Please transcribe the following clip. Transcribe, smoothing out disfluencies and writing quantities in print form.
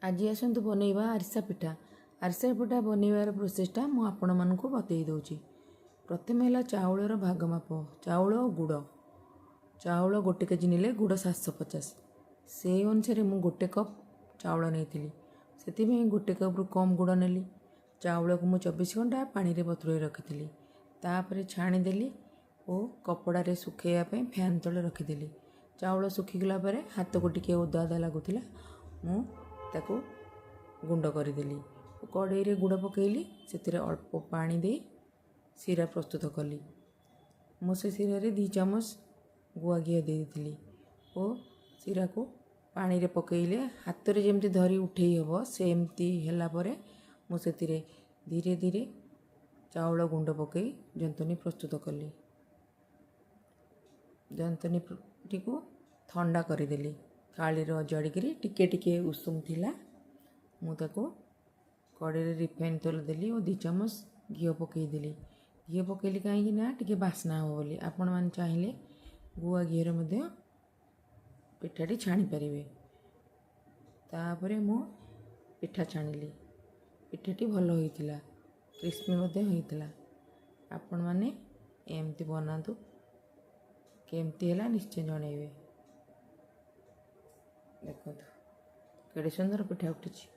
आज आसतु बनैबा आरिसा पिठा। आरिसा पिठा बनैबार प्रोसेसटा मु आपण मानकु बतई दउची। प्रथम है चाउलर भाग माप। चाउल गुड़, चाउल 1 केजी नेले गुड़ 750, से अनुसार मु 1 कप चाउल नहीं से 1 कप रु कम गुड़ नेली। चाउल को मु 24 घंटा पानी रे बतुराई रखी, तापर छाणीदेली और कपड़ा सुखेवाई फैन तले रखीदेली। चाउल सुखीगला हाथ को टिके ओदा ओदा लगुला, मु ताको गुंड करदेली। कड़ाई रे गुड़ पकेली, से अल्प पानी दे सीरा प्रस्तुत कली। मु से सीरा रे 2 चामच गुआ घी देती और सीरा को पानी रे पकेले हाथ रे जेमती धरी उठेई हबो सेमती हैला परे मु से धीरे धीरे चाउल गुंड पकई जंतनी प्रस्तुत कली। जंतनी टी को ठंडा करदेली। थाली रे अजाड़ी टिके टिके उषुम थिला, मु ताको कड़ाई रे रिफाइन तेल देली और 2 चामच घी पकईदेली। घी पकईली कहीं ना टिके बास्ना हो बोली। आपण मान चाहिए गुआ घी रे पिठाटी छाणी पारिबे। तापरे मु पिठा छाणिली। पिठाटी भल होइतिला, क्रिस्पी मध्ये होइतिला। आपण माने एमती बनातु, केमती हैला निश्चय जणैबे। देखो केड़े सुंदर पिठा उठिछि।